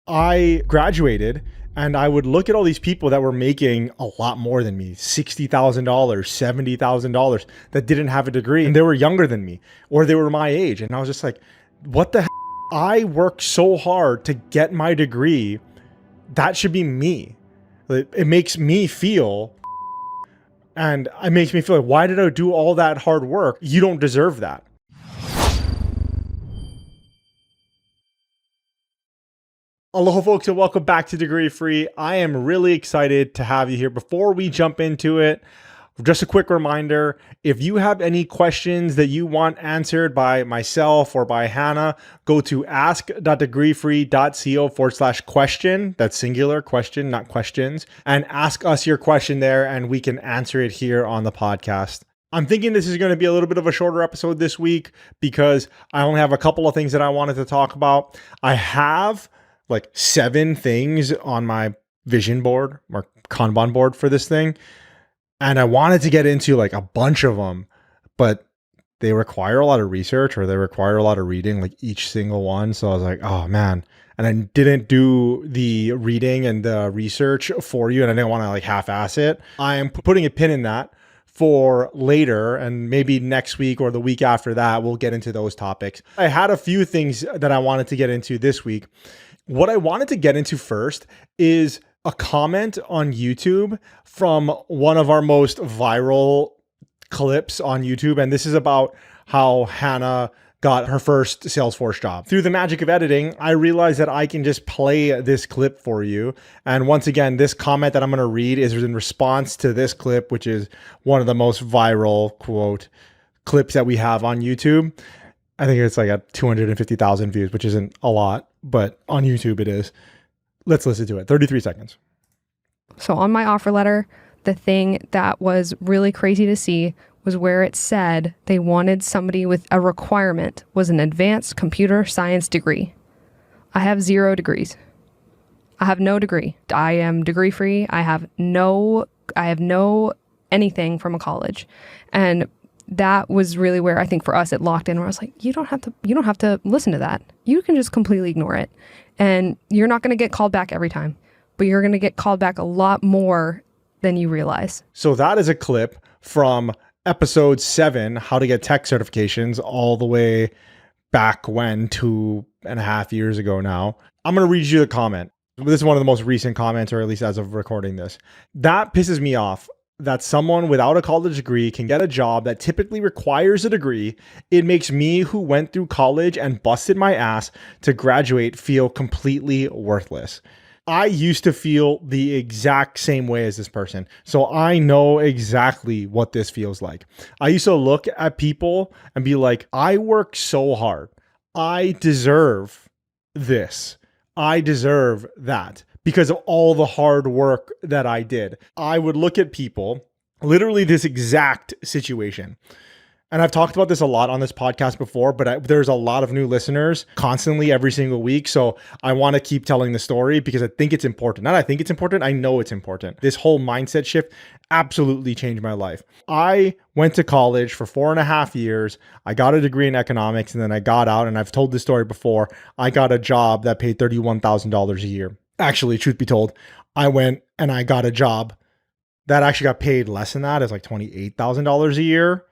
I graduated and I would look at all these people that were making a lot more than me, $60,000, $70,000, that didn't have a degree, and they were younger than me or they were my age. And I was just like, what the hell? I worked so hard to get my degree. That should be me. It makes me feel, and it makes me feel like, why did I do all that hard work? You don't deserve that. Aloha folks, and welcome back to Degree Free. I am really excited to have you here. Before we jump into it, just a quick reminder, if you have any questions that you want answered by myself or by Hannah, go to ask.degreefree.co/question. That's singular, question, not questions. And ask us your question there and we can answer it here on the podcast. I'm thinking this is going to be a little bit of a shorter episode this week because I only have a couple of things that I wanted to talk about. I have like 7 things on my vision board or Kanban board for this thing. And I wanted to get into like a bunch of them, but they require a lot of research or they require a lot of reading, like each single one. So I was like, oh man. And I didn't do the reading and the research for you. And I didn't want to like half-ass it. I am putting a pin in that for later, and maybe next week or the week after that, we'll get into those topics. I had a few things that I wanted to get into this week. What I wanted to get into first is a comment on YouTube from one of our most viral clips on YouTube. And this is about how Hannah got her first Salesforce job. Through the magic of editing, I realized that I can just play this clip for you. And once again, this comment that I'm going to read is in response to this clip, which is one of the most viral quote clips that we have on YouTube. I think it's like at 250,000 views, which isn't a lot, but on YouTube it is. Let's listen to it. 33 seconds. So on my offer letter, the thing that was really crazy to see was where it said they wanted somebody with a requirement was an advanced computer science degree. I have 0 degrees. I have no degree. I am degree free. I have no anything from a college. And that was really where I think for us it locked in, where I was like, you don't have to listen to that. You can just completely ignore it. And you're not going to get called back every time, but you're going to get called back a lot more than you realize. So that is a clip from episode 7, how to get tech certifications, all the way back when, 2.5 years ago now. I'm going to read you the comment. This is one of the most recent comments, or at least as of recording this. That pisses me off that someone without a college degree can get a job that typically requires a degree. It makes me, who went through college and busted my ass to graduate, feel completely worthless. I used to feel the exact same way as this person. So I know exactly what this feels like. I used to look at people and be like, I work so hard. I deserve this. I deserve that, because of all the hard work that I did. I would look at people, literally this exact situation. And I've talked about this a lot on this podcast before, but there's a lot of new listeners constantly every single week. So I want to keep telling the story because I think it's important. Not I think it's important, I know it's important. This whole mindset shift absolutely changed my life. I went to college for 4.5 years. I got a degree in economics, and then I got out, and I've told this story before. I got a job that paid $31,000 a year. Actually, truth be told, I went and I got a job that actually got paid less than that. It's like $28,000 a year.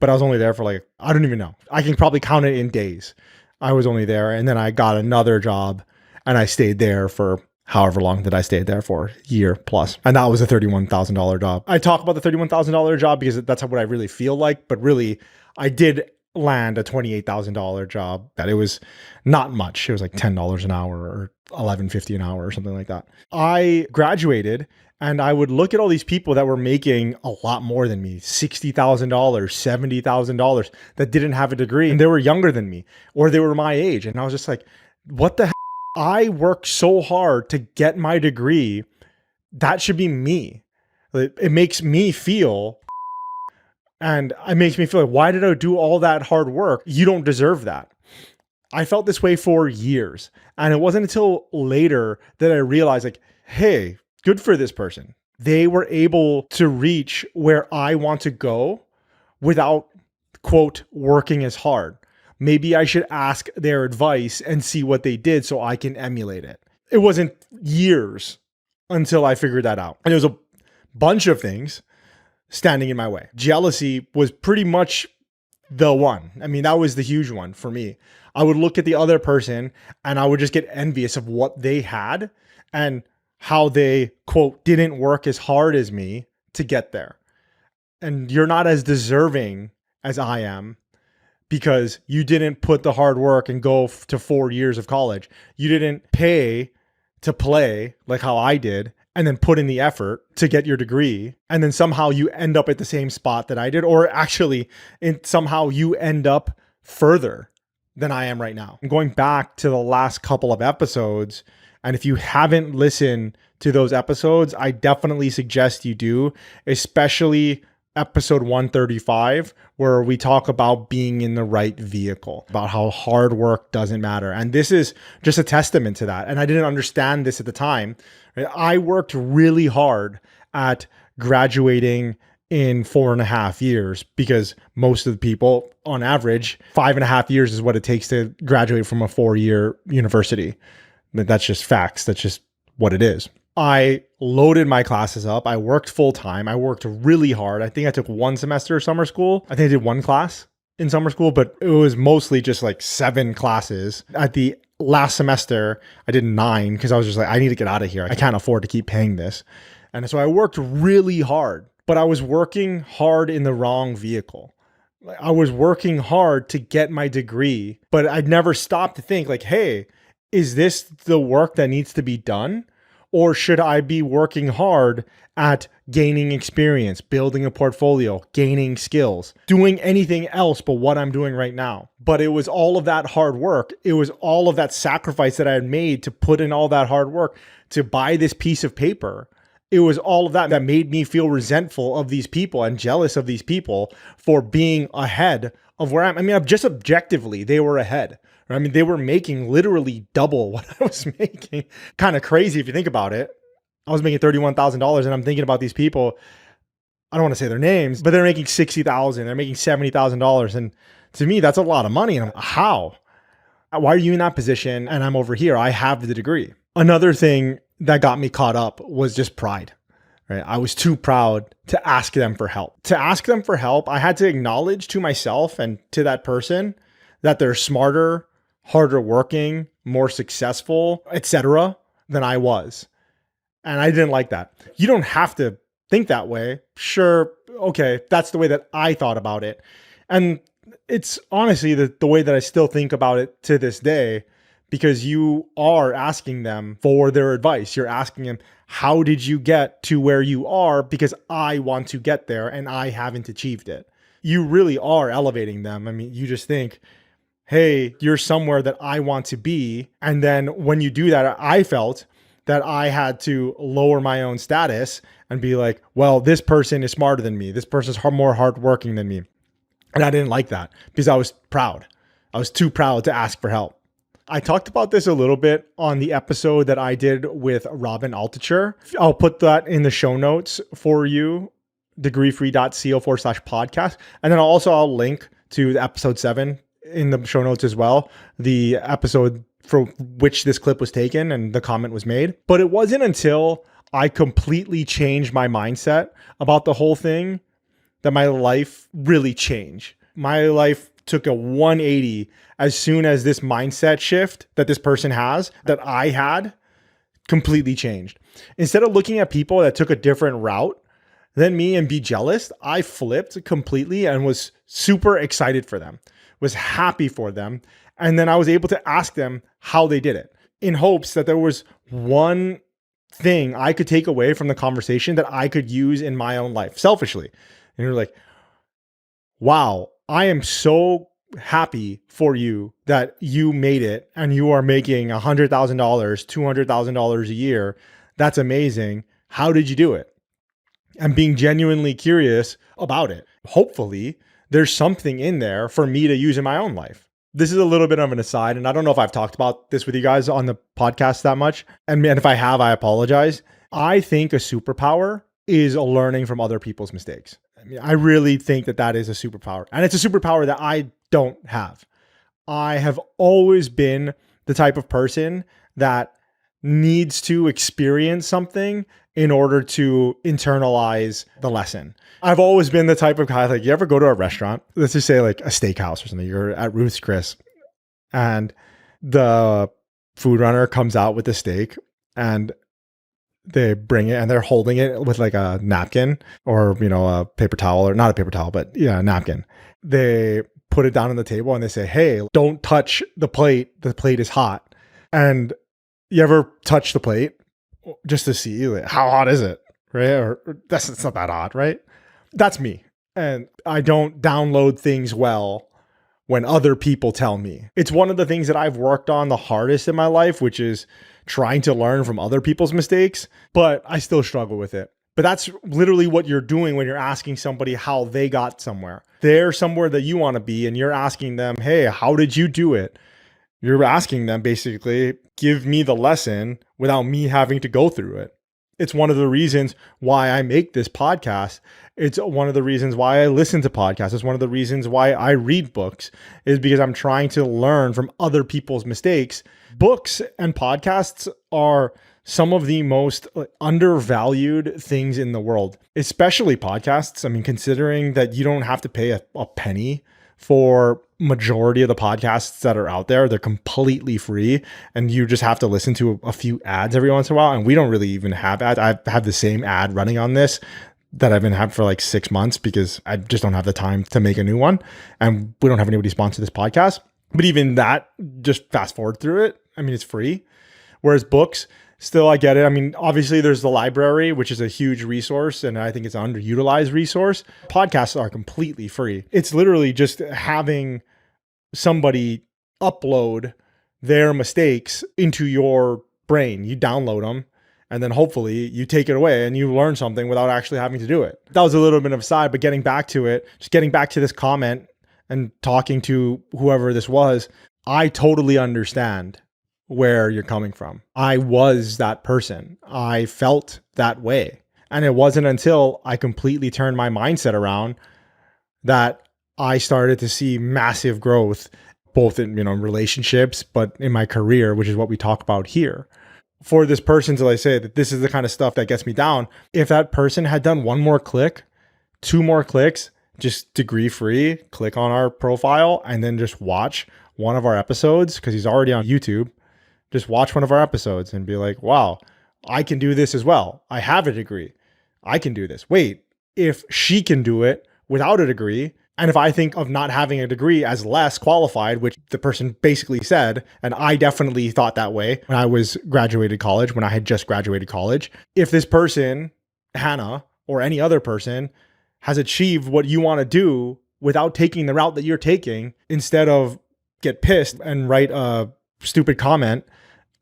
But I was only there for like, I don't even know. I can probably count it in days. I was only there. And then I got another job and I stayed there for however long that I stayed there for, a year plus. And that was a $31,000 job. I talk about the $31,000 job because that's what I really feel like. But really, I did land a $28,000 job that it was not much. It was like $10 an hour or $11.50 an hour or something like that. I graduated and I would look at all these people that were making a lot more than me, $60,000, $70,000, that didn't have a degree, and they were younger than me or they were my age. And I was just like, what the hell? I worked so hard to get my degree. That should be me. It makes me feel, and it makes me feel like, why did I do all that hard work? You don't deserve that. I felt this way for years. And it wasn't until later that I realized, like, hey, good for this person. They were able to reach where I want to go without, quote, working as hard. Maybe I should ask their advice and see what they did so I can emulate it. it wasn't years until I figured that out. And it was a bunch of things standing in my way. Jealousy was pretty much the one. I mean, that was the huge one for me. I would look at the other person and I would just get envious of what they had and how they, quote, didn't work as hard as me to get there. And you're not as deserving as I am because you didn't put the hard work and go to 4 years of college. You didn't pay to play like how I did and then put in the effort to get your degree. And then somehow you end up at the same spot that I did, or actually somehow you end up further than I am right now. I'm going back to the last couple of episodes. And if you haven't listened to those episodes, I definitely suggest you do, especially episode 135, where we talk about being in the right vehicle, about how hard work doesn't matter. And this is just a testament to that. And I didn't understand this at the time. I worked really hard at graduating in 4.5 years because most of the people on average, 5.5 years is what it takes to graduate from a 4-year university. But that's just facts. That's just what it is. I loaded my classes up. I worked full time. I worked really hard. I think I took 1 semester of summer school. I think I did 1 class in summer school, but it was mostly just like 7 classes. At the last semester, I did 9 because I was just like, I need to get out of here. I can't afford to keep paying this. And so I worked really hard, but I was working hard in the wrong vehicle. I was working hard to get my degree, but I'd never stopped to think like, hey, is this the work that needs to be done? Or should I be working hard at gaining experience, building a portfolio, gaining skills, doing anything else but what I'm doing right now? But it was all of that hard work. It was all of that sacrifice that I had made to put in all that hard work to buy this piece of paper. It was all of that that made me feel resentful of these people and jealous of these people for being ahead of where I'm. I mean, just objectively, they were ahead. I mean, they were making literally double what I was making. Kind of crazy if you think about it. I was making $31,000 and I'm thinking about these people. I don't want to say their names, but they're making $60,000. They're making $70,000. And to me, that's a lot of money. And I'm like, how? Why are you in that position? And I'm over here. I have the degree. Another thing that got me caught up was just pride. Right? I was too proud to ask them for help. To ask them for help, I had to acknowledge to myself and to that person that they're smarter, harder working, more successful, etc. than I was. And I didn't like that. You don't have to think that way. Sure, okay, that's the way that I thought about it. And it's honestly the way that I still think about it to this day, because you are asking them for their advice. You're asking them, how did you get to where you are? Because I want to get there and I haven't achieved it. You really are elevating them. I mean, you just think, hey, you're somewhere that I want to be. And then when you do that, I felt that I had to lower my own status and be like, well, this person is smarter than me. This person's more hardworking than me. And I didn't like that because I was proud. I was too proud to ask for help. I talked about this a little bit on the episode that I did with Robin Altucher. I'll put that in the show notes for you, degreefree.co/podcast. And then I'll link to the episode 7 in the show notes as well, the episode for which this clip was taken and the comment was made. But it wasn't until I completely changed my mindset about the whole thing that my life really changed. My life took a 180 as soon as this mindset shift that this person has, that I had, completely changed. Instead of looking at people that took a different route than me and be jealous, I flipped completely and was super excited for them, was happy for them. And then I was able to ask them how they did it in hopes that there was one thing I could take away from the conversation that I could use in my own life selfishly. And you're like, wow, I am so happy for you that you made it and you are making $100,000, $200,000 a year. That's amazing. How did you do it? And being genuinely curious about it. Hopefully, there's something in there for me to use in my own life. This is a little bit of an aside, and I don't know if I've talked about this with you guys on the podcast that much. And if I have, I apologize. I think a superpower is learning from other people's mistakes. I mean, I really think that that is a superpower. And it's a superpower that I don't have. I have always been the type of person that needs to experience something in order to internalize the lesson. I've always been the type of guy, like, you ever go to a restaurant, let's just say like a steakhouse or something, you're at Ruth's Chris, and the food runner comes out with the steak and they bring it and they're holding it with like a napkin or, a paper towel, or not a paper towel, but a napkin. They put it down on the table and they say, hey, don't touch the plate. The plate is hot. And you ever touch the plate just to see like, how hot is it? Right? Or it's not that hot, right? That's me. And I don't download things well when other people tell me. It's one of the things that I've worked on the hardest in my life, which is trying to learn from other people's mistakes, but I still struggle with it. But that's literally what you're doing when you're asking somebody how they got somewhere. They're somewhere that you want to be, and you're asking them, hey, how did you do it? You're asking them basically, give me the lesson without me having to go through it. It's one of the reasons why I make this podcast. It's one of the reasons why I listen to podcasts. It's one of the reasons why I read books, is because I'm trying to learn from other people's mistakes. Books and podcasts are some of the most undervalued things in the world, especially podcasts. I mean, considering that you don't have to pay a penny for majority of the podcasts that are out there, they're completely free, and you just have to listen to a few ads every once in a while. And we don't really even have ads. I have the same ad running on this that I've been having for like 6 months because I just don't have the time to make a new one, and we don't have anybody sponsor this podcast. But even that, just fast forward through it. I mean, it's free. Whereas books, still, I get it. I mean, obviously there's the library, which is a huge resource, and I think it's an underutilized resource. Podcasts are completely free. It's literally just having somebody upload their mistakes into your brain. You download them, and then hopefully you take it away and you learn something without actually having to do it. That was a little bit of a side, but getting back to it, just getting back to this comment and talking to whoever this was, I totally understand where you're coming from. I was that person. I felt that way. And it wasn't until I completely turned my mindset around that I started to see massive growth, both in, relationships, but in my career, which is what we talk about here. For this person to say that this is the kind of stuff that gets me down, if that person had done one more click, 2 more clicks, just degree free, click on our profile and then just watch one of our episodes, because he's already on YouTube. Just watch one of our episodes and be like, wow, I can do this as well. I have a degree. I can do this. Wait, if she can do it without a degree, and if I think of not having a degree as less qualified, which the person basically said, and I definitely thought that way when I was graduated college, when I had just graduated college, if this person, Hannah, or any other person has achieved what you want to do without taking the route that you're taking, instead of get pissed and write a stupid comment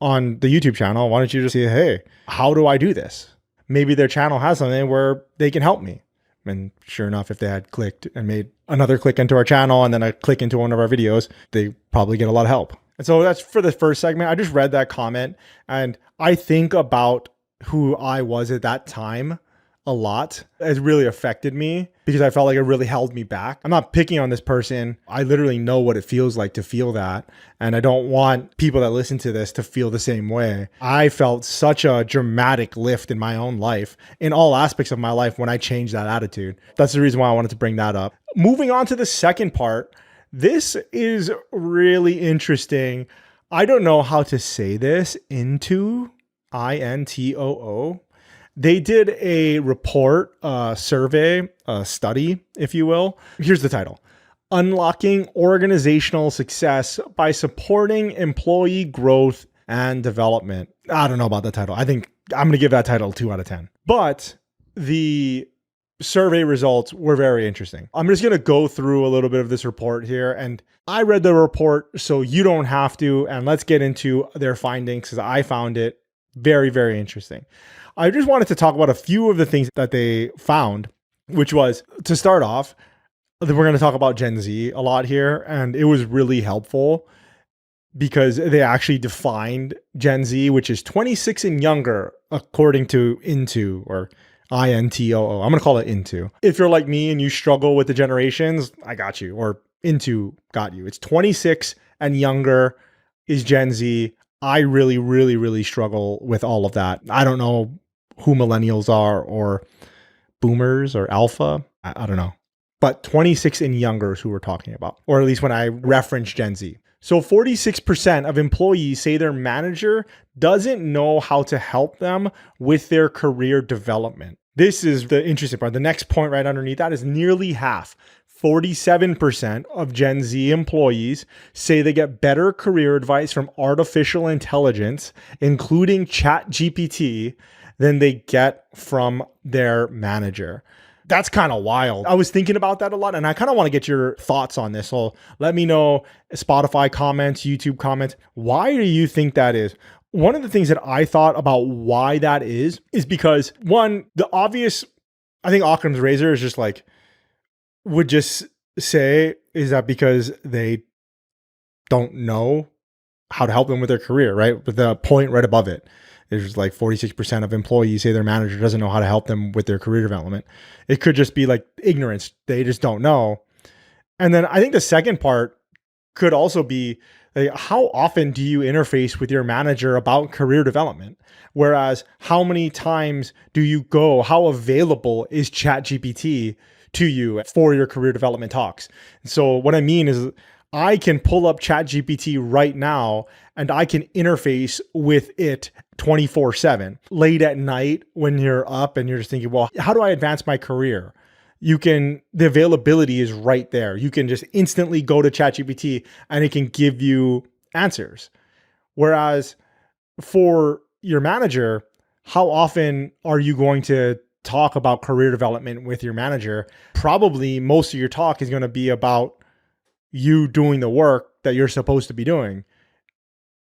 on the YouTube channel, why don't you just say, hey, how do I do this? Maybe their channel has something where they can help me. And sure enough, if they had clicked and made another click into our channel and then a click into one of our videos, they probably get a lot of help. And so that's for the first segment. I just read that comment and I think about who I was at that time a lot. It really affected me because I felt like it really held me back. I'm not picking on this person. I literally know what it feels like to feel that. And I don't want people that listen to this to feel the same way. I felt such a dramatic lift in my own life, in all aspects of my life, when I changed that attitude. That's the reason why I wanted to bring that up. Moving on to the second part. This is really interesting. I don't know how to say this. Intoo. They did a report, a survey, a study, if you will. Here's the title: Unlocking Organizational Success by Supporting Employee Growth and Development. I don't know about that title. I think I'm going to give that title 2 out of 10. But the survey results were very interesting. I'm just going to go through a little bit of this report here. And I read the report, so you don't have to. And let's get into their findings, because I found it very, very interesting. I just wanted to talk about a few of the things that they found, which was, to start off, we're going to talk about Gen Z a lot here, and it was really helpful because they actually defined Gen Z, which is 26 and younger, according to Intoo, or INTOO. I'm going to call it Intoo. If you're like me and you struggle with the generations, I got you, or Intoo got you. It's 26 and younger is Gen Z. I really, really, really struggle with all of that. I don't know who millennials are or boomers or alpha. I don't know. But 26 and younger is who we're talking about, or at least when I reference Gen Z. So 46% of employees say their manager doesn't know how to help them with their career development. This is the interesting part. The next point right underneath that is nearly half. 47% of Gen Z employees say they get better career advice from artificial intelligence, including ChatGPT, than they get from their manager. That's kind of wild. I was thinking about that a lot, and I kind of want to get your thoughts on this. So let me know, Spotify comments, YouTube comments. Why do you think that is? One of the things that I thought about why that is because one, the obvious, I think Occam's razor is just like, would just say, is that because they don't know how to help them with their career, right? With the point right above it. There's like 46% of employees say their manager doesn't know how to help them with their career development. It could just be like ignorance. They just don't know. And then I think the second part could also be like, how often do you interface with your manager about career development? Whereas how many times do you go? How available is ChatGPT to you for your career development talks? So what I mean is I can pull up ChatGPT right now and I can interface with it 24/7. Late at night when you're up and you're just thinking, well, how do I advance my career? The availability is right there. You can just instantly go to ChatGPT and it can give you answers. Whereas for your manager, how often are you going to talk about career development with your manager? Probably most of your talk is going to be about you doing the work that you're supposed to be doing.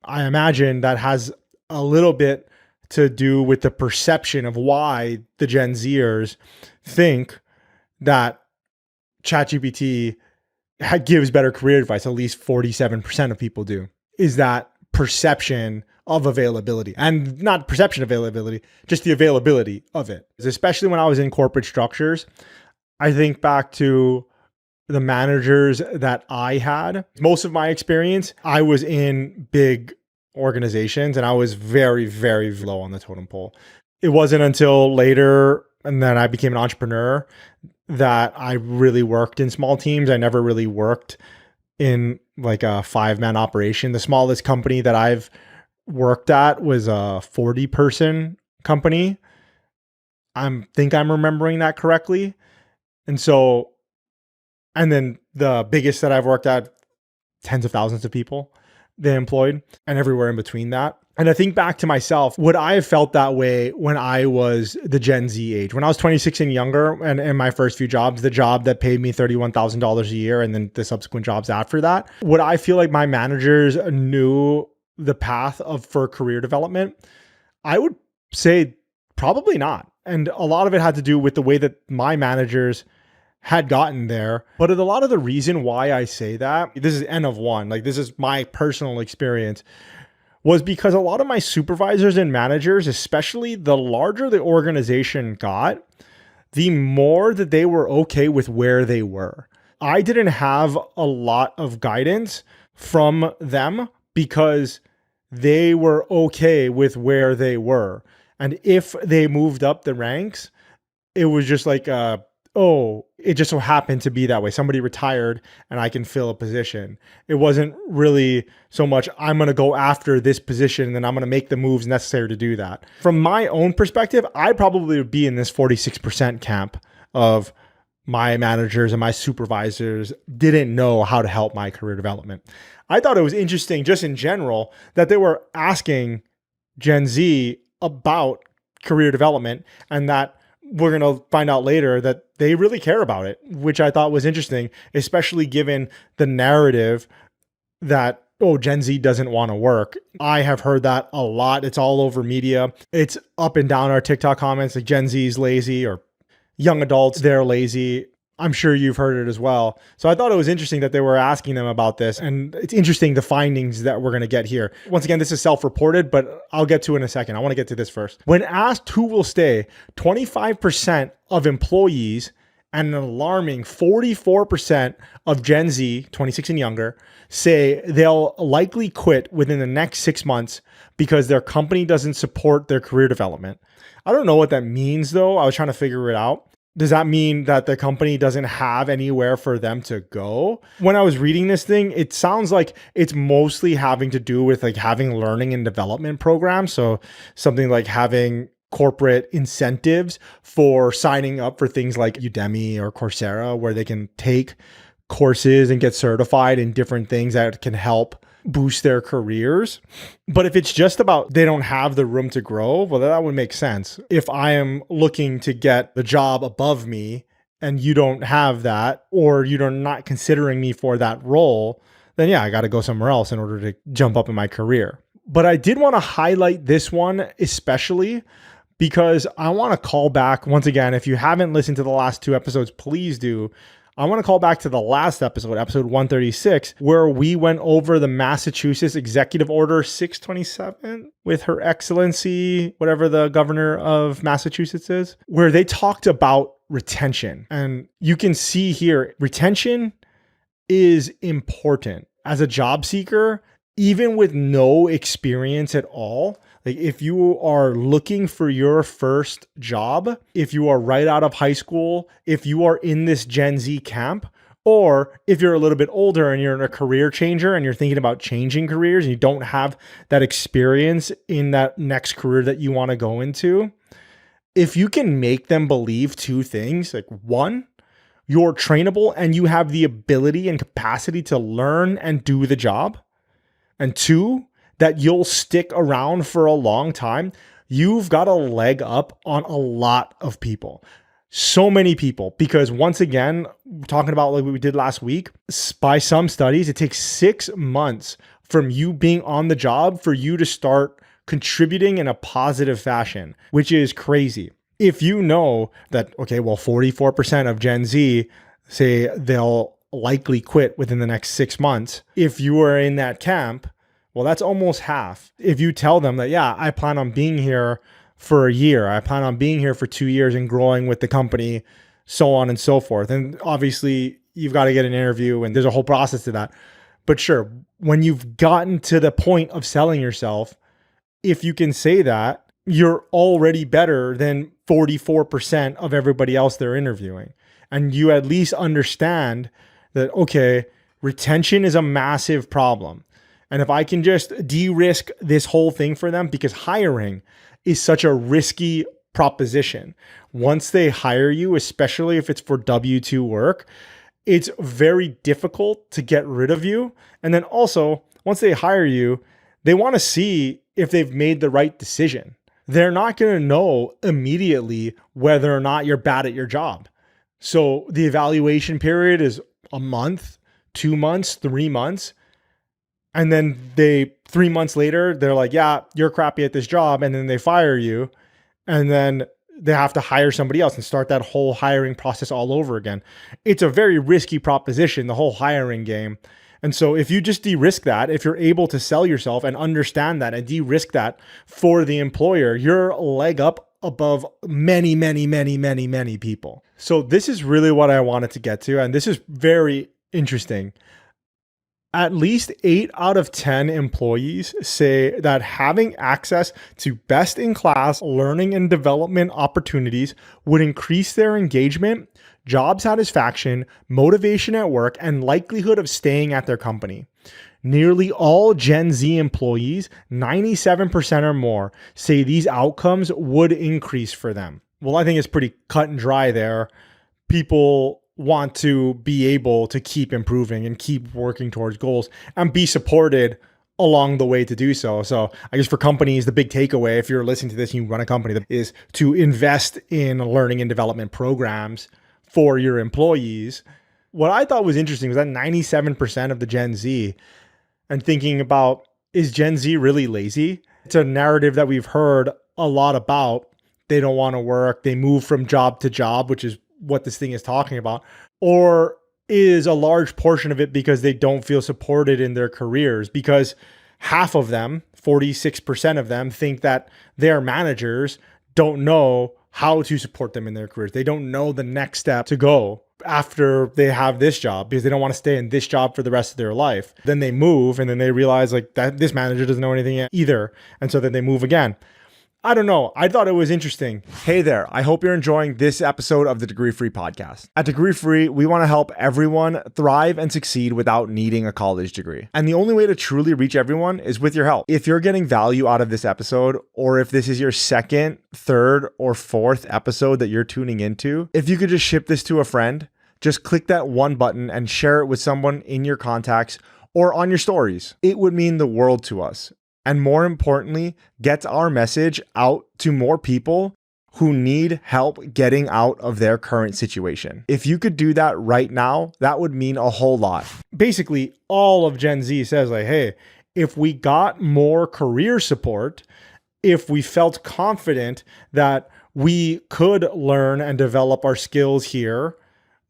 I imagine that has a little bit to do with the perception of why the Gen Zers think that ChatGPT gives better career advice. At least 47% of people do. Is that perception of availability, and not perception of availability, just the availability of it. Especially when I was in corporate structures, I think back to the managers that I had. Most of my experience, I was in big organizations and I was very, very low on the totem pole. It wasn't until later and then I became an entrepreneur that I really worked in small teams. I never really worked in like a 5-man operation. The smallest company that I've worked at was a 40-person company. I think I'm remembering that correctly. And then the biggest that I've worked at, tens of thousands of people they employed, and everywhere in between that. And I think back to myself, would I have felt that way when I was the Gen Z age? When I was 26 and younger, and in my first few jobs, the job that paid me $31,000 a year, and then the subsequent jobs after that, would I feel like my managers knew the path for career development? I would say probably not. And a lot of it had to do with the way that my managers had gotten there. But a lot of the reason why I say that, this is N of one, like this is my personal experience, was because a lot of my supervisors and managers, especially the larger the organization got, the more that they were okay with where they were. I didn't have a lot of guidance from them because they were okay with where they were. And if they moved up the ranks, it was just like, oh, it just so happened to be that way. Somebody retired and I can fill a position. It wasn't really so much, I'm going to go after this position and then I'm going to make the moves necessary to do that. From my own perspective, I probably would be in this 46% camp of my managers and my supervisors didn't know how to help my career development. I thought it was interesting just in general that they were asking Gen Z about career development, and that we're going to find out later that they really care about it, which I thought was interesting, especially given the narrative that, oh, Gen Z doesn't want to work. I have heard that a lot. It's all over media. It's up and down our TikTok comments, like Gen Z's lazy, or young adults, they're lazy. I'm sure you've heard it as well. So I thought it was interesting that they were asking them about this. And it's interesting the findings that we're going to get here. Once again, this is self-reported, but I'll get to it in a second. I want to get to this first. When asked who will stay, 25% of employees And an alarming 44% of Gen Z, 26 and younger, say they'll likely quit within the next 6 months because their company doesn't support their career development. I don't know what that means though. I was trying to figure it out. Does that mean that the company doesn't have anywhere for them to go? When I was reading this thing, it sounds like it's mostly having to do with like having learning and development programs. So something like having corporate incentives for signing up for things like Udemy or Coursera, where they can take courses and get certified in different things that can help boost their careers. But if it's just about they don't have the room to grow, well, that would make sense. If I am looking to get the job above me and you don't have that, or you're not considering me for that role, then yeah, I got to go somewhere else in order to jump up in my career. But I did want to highlight this one especially because I want to call back once again. If you haven't listened to the last 2 episodes, please do. I want to call back to the last episode, episode 136, where we went over the Massachusetts Executive Order 627 with Her Excellency, whatever the governor of Massachusetts is, where they talked about retention. And you can see here, retention is important. As a job seeker, even with no experience at all, like if you are looking for your first job, if you are right out of high school, if you are in this Gen Z camp, or if you're a little bit older and you're a career changer and you're thinking about changing careers and you don't have that experience in that next career that you want to go into, if you can make them believe 2 things, like 1, you're trainable and you have the ability and capacity to learn and do the job, and 2, that you'll stick around for a long time, you've got a leg up on a lot of people. So many people, because once again, talking about like what we did last week, by some studies, it takes 6 months from you being on the job for you to start contributing in a positive fashion, which is crazy. If you know that, okay, well, 44% of Gen Z say they'll likely quit within the next 6 months. If you are in that camp, well, that's almost half. If you tell them that, yeah, I plan on being here for a year, I plan on being here for 2 years and growing with the company, so on and so forth. And obviously, you've got to get an interview and there's a whole process to that. But sure, when you've gotten to the point of selling yourself, if you can say that, you're already better than 44% of everybody else they're interviewing. And you at least understand that, okay, retention is a massive problem. And if I can just de-risk this whole thing for them, because hiring is such a risky proposition. Once they hire you, especially if it's for W-2 work, it's very difficult to get rid of you. And then also, once they hire you, they want to see if they've made the right decision. They're not going to know immediately whether or not you're bad at your job. So the evaluation period is a month, 2 months, 3 months. And then 3 months later, they're like, yeah, you're crappy at this job. And then they fire you. And then they have to hire somebody else and start that whole hiring process all over again. It's a very risky proposition, the whole hiring game. And so if you just de-risk that, if you're able to sell yourself and understand that and de-risk that for the employer, you're a leg up above many, many, many, many, many people. So this is really what I wanted to get to. And this is very interesting. At least 8 out of 10 employees say that having access to best-in-class learning and development opportunities would increase their engagement, job satisfaction, motivation at work, and likelihood of staying at their company. Nearly all Gen Z employees, 97% or more, say these outcomes would increase for them. Well, I think it's pretty cut and dry there. People want to be able to keep improving and keep working towards goals and be supported along the way to do so. So I guess for companies, the big takeaway, if you're listening to this and you run a company, is to invest in learning and development programs for your employees. What I thought was interesting was that 97% of the Gen Z, and thinking about, is Gen Z really lazy? It's a narrative that we've heard a lot about. They don't want to work. They move from job to job, which is what this thing is talking about, or is a large portion of it because they don't feel supported in their careers, because half of them, 46% of them, think that their managers don't know how to support them in their careers. They don't know the next step to go after they have this job because they don't want to stay in this job for the rest of their life. Then they move and then they realize like that this manager doesn't know anything either. And so then they move again. I don't know. I thought it was interesting. Hey there. I hope you're enjoying this episode of the Degree Free podcast. At Degree Free, we want to help everyone thrive and succeed without needing a college degree. And the only way to truly reach everyone is with your help. If you're getting value out of this episode, or if this is your second, third, or fourth episode that you're tuning into, if you could just ship this to a friend, just click that one button and share it with someone in your contacts or on your stories. It would mean the world to us. And more importantly, gets our message out to more people who need help getting out of their current situation. If you could do that right now, that would mean a whole lot. Basically, all of Gen Z says like, hey, if we got more career support, if we felt confident that we could learn and develop our skills here,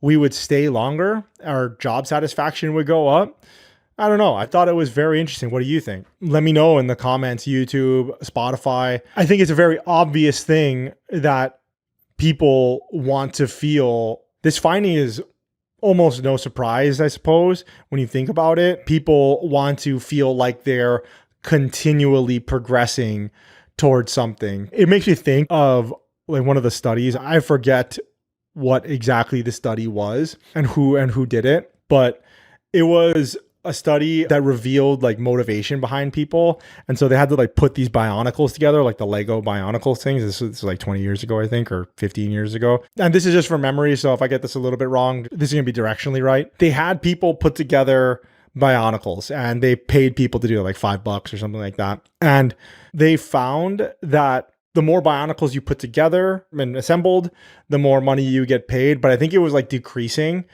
we would stay longer, our job satisfaction would go up. I don't know. I thought it was very interesting. What do you think? Let me know in the comments, YouTube, Spotify. I think it's a very obvious thing that people want to feel. This finding is almost no surprise, I suppose, when you think about it. People want to feel like they're continually progressing towards something. It makes me think of like one of the studies. I forget what exactly the study was and who did it, but it was a study that revealed like motivation behind people. And so they had to like put these Bionicles together, like the Lego Bionicles things. This was like 20 years ago, I think, or 15 years ago. And this is just from memory. So if I get this a little bit wrong, this is going to be directionally right. They had people put together Bionicles and they paid people to do it like $5 or something like that. And they found that the more Bionicles you put together and assembled, the more money you get paid. But I think it was like decreasing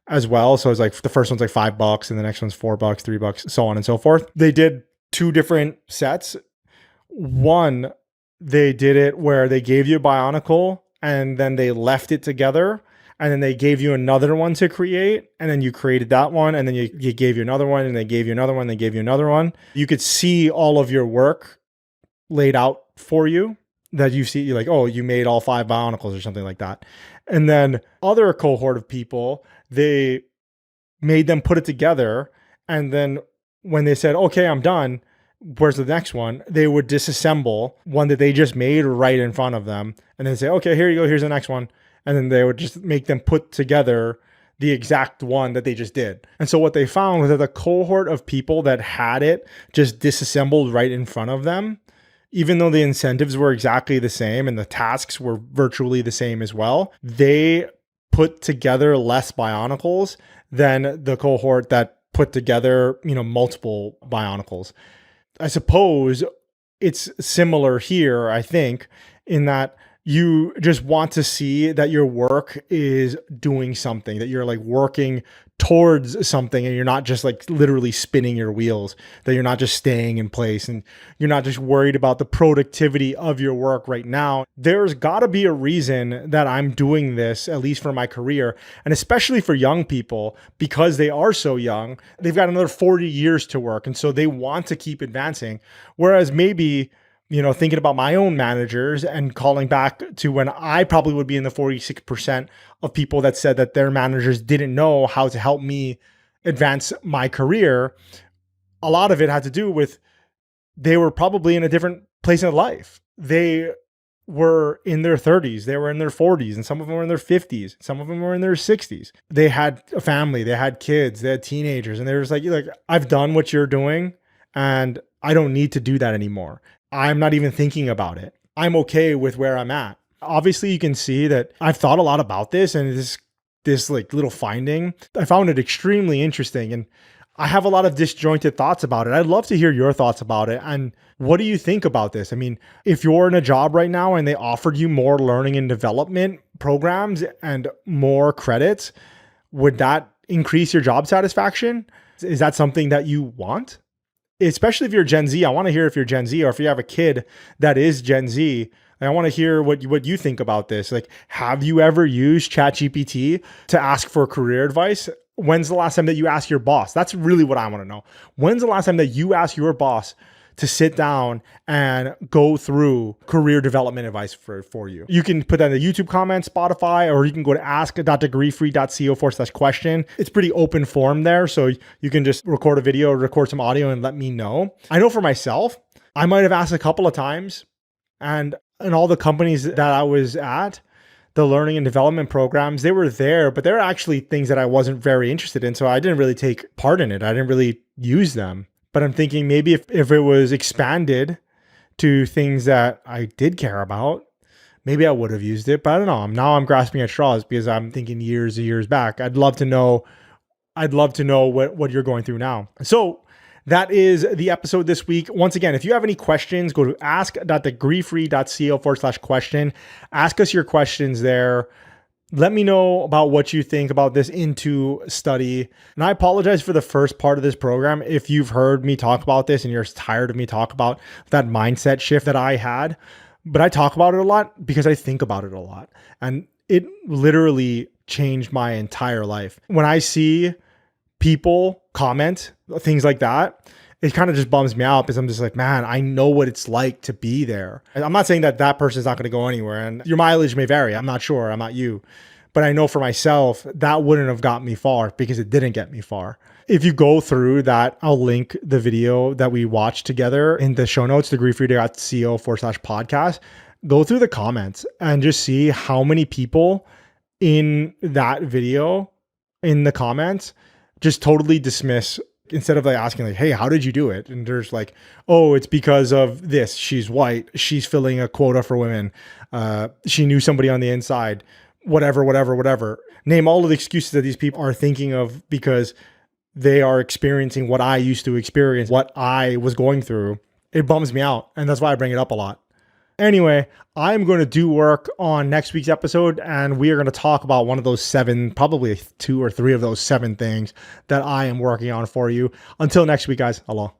as well. So it's like the first one's like $5 and the next one's $4, $3, so on and so forth. They did two different sets. One, they did it where they gave you a Bionicle and then they left it together and then they gave you another one to create and then you created that one and then you gave you another one and they gave you another one, they gave you another one. You could see all of your work laid out for you that you see, you're like, oh, you made all 5 Bionicles or something like that. And then other cohort of people, they made them put it together. And then when they said, okay, I'm done, where's the next one? They would disassemble one that they just made right in front of them. And then say, okay, here you go. Here's the next one. And then they would just make them put together the exact one that they just did. And so what they found was that the cohort of people that had it just disassembled right in front of them, even though the incentives were exactly the same and the tasks were virtually the same as well, they put together less Bionicles than the cohort that put together, multiple Bionicles. I suppose it's similar here, I think, in that you just want to see that your work is doing something, that you're like working towards something and you're not just like literally spinning your wheels, that you're not just staying in place and you're not just worried about the productivity of your work right now. There's got to be a reason that I'm doing this, at least for my career, and especially for young people, because they are so young, they've got another 40 years to work. And so they want to keep advancing. Whereas maybe, thinking about my own managers and calling back to when I probably would be in the 46% of people that said that their managers didn't know how to help me advance my career. A lot of it had to do with they were probably in a different place in life. They were in their 30s, they were in their 40s, and some of them were in their 50s. Some of them were in their 60s. They had a family, they had kids, they had teenagers, and they were just like, I've done what you're doing and I don't need to do that anymore. I'm not even thinking about it. I'm okay with where I'm at. Obviously, you can see that I've thought a lot about this, and this like little finding, I found it extremely interesting, and I have a lot of disjointed thoughts about it. I'd love to hear your thoughts about it. And what do you think about this? I mean, if you're in a job right now and they offered you more learning and development programs and more credits, would that increase your job satisfaction? Is that something that you want? Especially if you're Gen Z, I want to hear if you're Gen Z or if you have a kid that is Gen Z. I want to hear what you think about this. Like, have you ever used ChatGPT to ask for career advice? When's the last time that you asked your boss? That's really what I want to know. When's the last time that you asked your boss to sit down and go through career development advice for you. You can put that in the YouTube comments, Spotify, or you can go to ask.degreefree.co/question. It's pretty open form there. So you can just record a video or record some audio and let me know. I know for myself, I might have asked a couple of times, and in all the companies that I was at, the learning and development programs, they were there, but they're actually things that I wasn't very interested in. So I didn't really take part in it. I didn't really use them. But I'm thinking maybe if it was expanded to things that I did care about, maybe I would have used it. But I don't know. Now I'm grasping at straws because I'm thinking years and years back. I'd love to know what you're going through now. So that is the episode this week. Once again, if you have any questions, go to ask.degreefree.co/question. Ask us your questions there. Let me know about what you think about this into study. And I apologize for the first part of this program. If you've heard me talk about this and you're tired of me talk about that mindset shift that I had, but I talk about it a lot because I think about it a lot. And it literally changed my entire life. When I see people comment things like that, it kind of just bums me out because I'm just like, man, I know what it's like to be there. And I'm not saying that that person's not going to go anywhere, and your mileage may vary. I'm not sure. I'm not you. But I know for myself, that wouldn't have got me far because it didn't get me far. If you go through that, I'll link the video that we watched together in the show notes, degreefree.co/podcast. Go through the comments and just see how many people in that video, in the comments, just totally dismiss, instead of like asking like, hey, how did you do it? And there's like, oh, it's because of this. She's white. She's filling a quota for women. She knew somebody on the inside, whatever. Name all of the excuses that these people are thinking of because they are experiencing what I used to experience, what I was going through. It bums me out. And that's why I bring it up a lot. Anyway, I'm going to do work on next week's episode, and we are going to talk about one of those 7, probably 2 or 3 of those 7 things that I am working on for you. Until next week, guys, aloha.